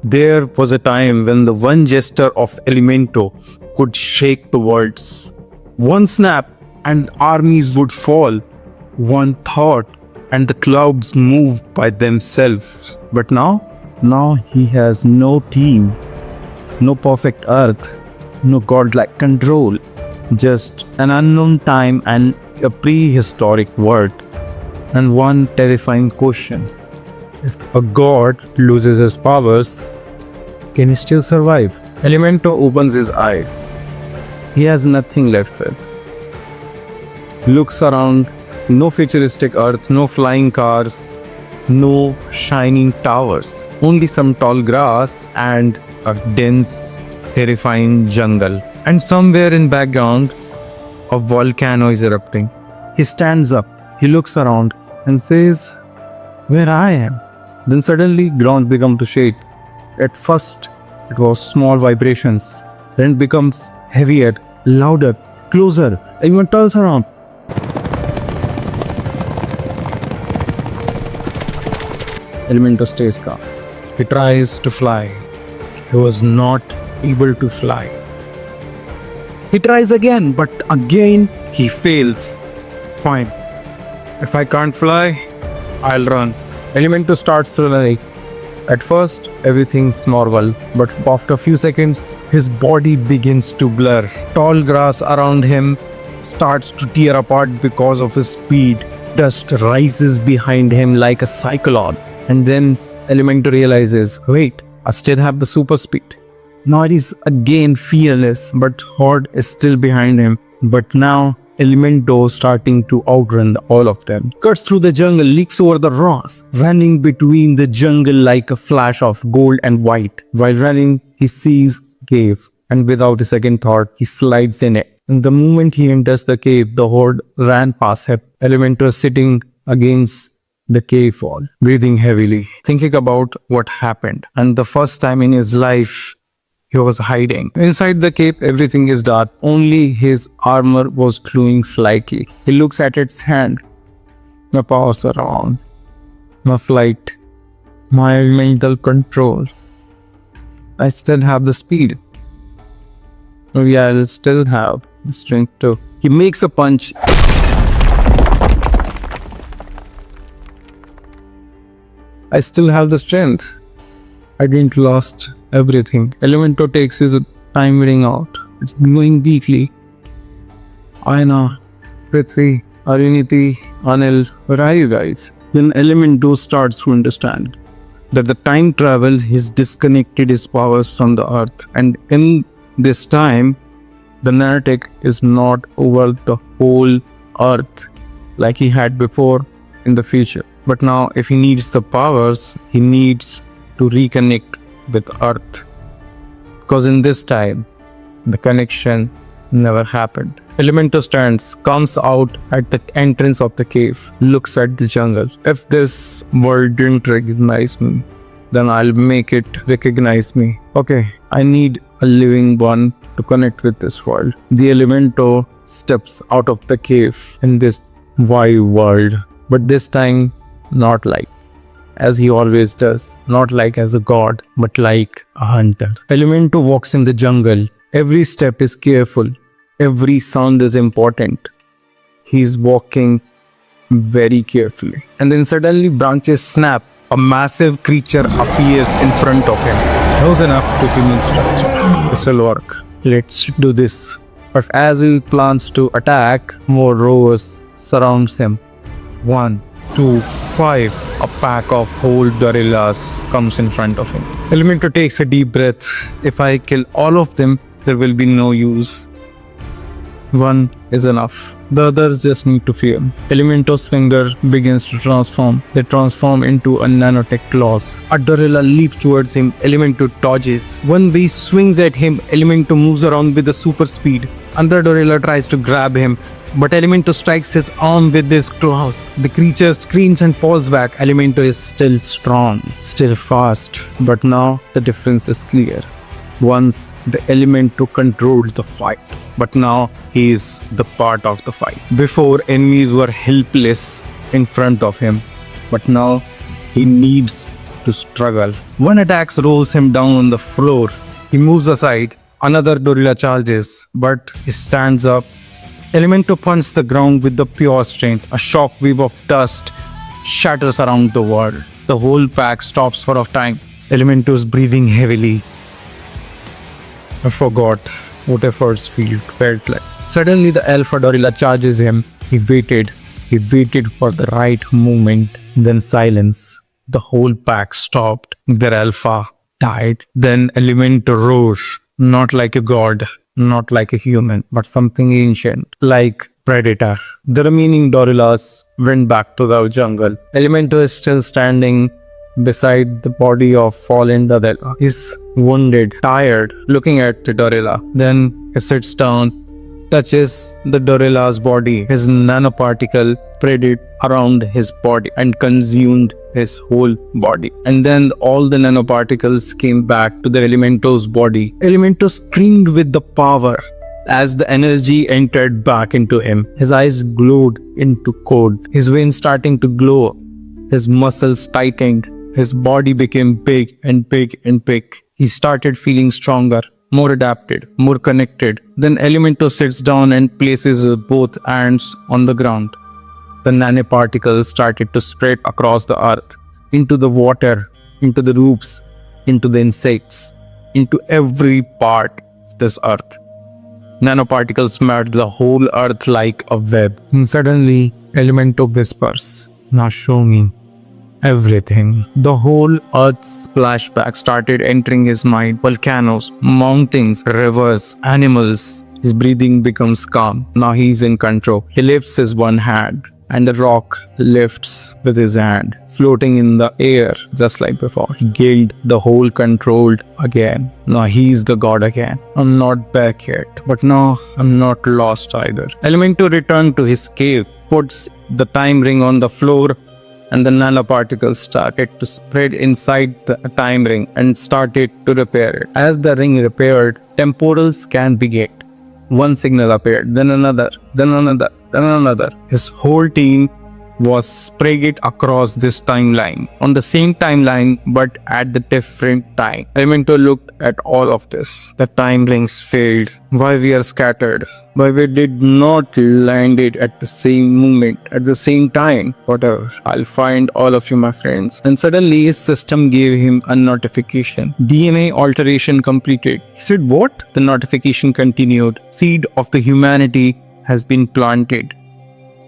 There was a time when the one gesture of Elemento could shake the worlds. One snap and armies would fall. One thought and the clouds moved by themselves. But now he has no team, no perfect earth, no godlike control, just an unknown time and a prehistoric world. And one terrifying question: if a god loses his powers, can he still survive? Elemento opens his eyes. He has nothing left with. Looks around, no futuristic earth, no flying cars, no shining towers, only some tall grass and a dense, terrifying jungle. And somewhere in background, a volcano is erupting. He stands up, he looks around and says, "Where I am?" Then suddenly ground becomes to shake. At first, it was small vibrations. Then it becomes heavier, louder, closer. Everyone turns around. Elemento stays calm. He tries to fly. He was not able to fly. He tries again, but again he fails. Fine. If I can't fly, I'll run. Elemento starts running. At first, everything's normal, but after a few seconds, his body begins to blur. Tall grass around him starts to tear apart because of his speed. Dust rises behind him like a cyclone. And then Elemento realizes, wait, I still have the super speed. Now it is again fearless, but Horde is still behind him. But now Elemento starting to outrun all of them. Cuts through the jungle, leaps over the rocks, running between the jungle like a flash of gold and white. While running, he sees cave, and without a second thought, he slides in it. And the moment he enters the cave, the Horde ran past him. Elemento is sitting against the cave wall, breathing heavily, thinking about what happened. And the first time in his life, he was hiding. Inside the cave, everything is dark. Only his armor was glowing slightly. He looks at its hand. My powers are on. My flight. My mental control. I still have the speed. Maybe I'll still have the strength too. He makes a punch. I still have the strength. I didn't lost everything. Elemento takes his time ring out. It's glowing weakly. Aaina, Prithvi, Ariniti, Anil, where are you guys? Then Elemento starts to understand that the time travel has disconnected his powers from the earth. And in this time, the narrative is not over the whole earth like he had before in the future. But now if he needs the powers, he needs to reconnect with earth. Because in this time, the connection never happened. Elemento stands, comes out at the entrance of the cave, looks at the jungle. If this world didn't recognize me, then I'll make it recognize me. Okay, I need a living one to connect with this world. The Elemento steps out of the cave in this wide world, but this time not like as he always does, not like as a god, but like a hunter. Elemento walks in the jungle. Every step is careful. Every sound is important. He's walking very carefully. And then suddenly branches snap. A massive creature appears in front of him. Close enough to human structure. This will work. Let's do this. But as he plans to attack, more roars surrounds him. 1, 2, 5. A pack of whole gorillas comes in front of him. Elemento takes a deep breath. If I kill all of them, there will be no use. One is enough. The others just need to fear. Elemento's finger begins to transform. They transform into a nanotech claws. A gorilla leaps towards him. Elemento dodges. One beast swings at him. Elemento moves around with a super speed. Another gorilla tries to grab him, but Elemento strikes his arm with his claws. The creature screams and falls back. Elemento is still strong, still fast, but now the difference is clear. Once the Elemento controlled the fight, but now he is the part of the fight. Before, enemies were helpless in front of him, but now he needs to struggle. One attack rolls him down on the floor. He moves aside. Another Dorilla charges, but he stands up. Elemento punches the ground with the pure strength. A shockwave of dust shatters around the world. The whole pack stops for a time. Elemento's breathing heavily. I forgot what efforts felt like. Suddenly, the Alpha Dorilla charges him. He waited for the right moment. Then silence. The whole pack stopped. Their Alpha died. Then Elemento rose. Not like a god, not like a human, but something ancient, like Predator. The remaining Dorillas went back to the jungle. Elemento is still standing beside the body of fallen Dorilla. He's wounded, tired, looking at the Dorilla. Then he sits down, touches the Dorilla's body. His nanoparticle spread around his body and consumed his whole body. And then all the nanoparticles came back to the Elemento's body. Elemento screamed with the power as the energy entered back into him. His eyes glowed into cold. His veins starting to glow. His muscles tightened. His body became big and big and big. He started feeling stronger, more adapted, more connected. Then Elemento sits down and places both hands on the ground. The nanoparticles started to spread across the earth, into the water, into the roofs, into the insects, into every part of this earth. Nanoparticles smeared the whole earth like a web. And suddenly, Elemento whispers, "Now show me everything." The whole earth's flashback started entering his mind. Volcanoes, mountains, rivers, animals. His breathing becomes calm. Now he's in control. He lifts his one hand, and the rock lifts with his hand, floating in the air just like before. He gained the whole controlled again. Now he's the god again. I'm not back yet, but now I'm not lost either. Elemento returned to his cave, puts the time ring on the floor, and the nanoparticles started to spread inside the time ring and started to repair it. As the ring repaired, temporal scan began. One signal appeared, then another, then another, then another. His whole team was spread across this timeline, on the same timeline but at the different time. Elemento looked at all of this. The time rings failed. Why we are scattered? Why we did not land it at the same moment, at the same time? Whatever. I'll find all of you, my friends. And suddenly his system gave him a notification. DNA alteration completed. He said, what? The notification continued. Seed of the humanity has been planted.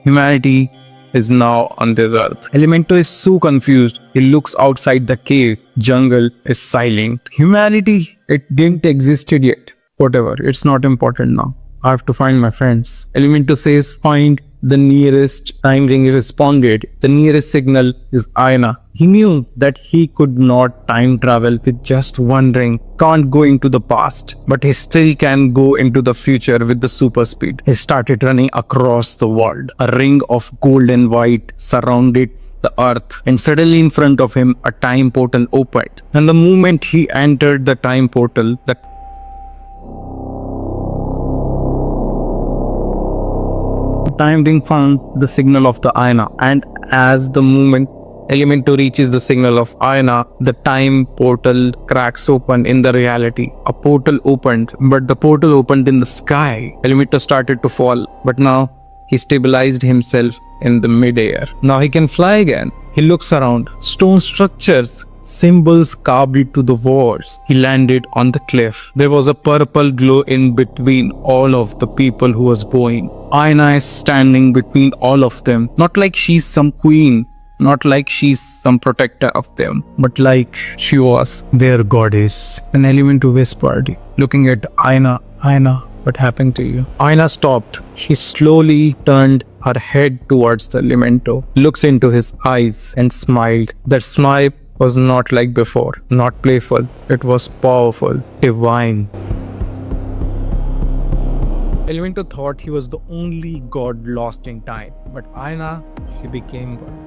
Humanity is now on this earth. Elemento is so confused. He looks outside the cave. Jungle is silent. Humanity, it didn't existed yet. Whatever, it's not important now. I have to find my friends. Elemento says, find the nearest. Time ring responded. The nearest signal is Aaina. He knew that he could not time travel with just one ring. Can't go into the past, but he still can go into the future with the super speed. He started running across the world. A ring of gold and white surrounded the earth, and suddenly in front of him a time portal opened. And the moment he entered the time portal, the time ring found the signal of the Aaina, and as the moment Elemento reaches the signal of Aaina, the time portal cracks open in the reality. A portal opened, but the portal opened in the sky. Elemento started to fall, but now he stabilized himself in the mid-air. Now he can fly again. He looks around. Stone structures, symbols carved into the walls. He landed on the cliff. There was a purple glow in between all of the people who was going. Aaina is standing between all of them. Not like she's some queen. Not like she's some protector of them, but like she was their goddess. An Elemento whispered, looking at Aaina, "Aaina, what happened to you?" Aaina stopped. She slowly turned her head towards the Elemento, looks into his eyes and smiled. That smile was not like before, not playful. It was powerful, divine. Elemento thought he was the only god lost in time, but Aaina, she became one.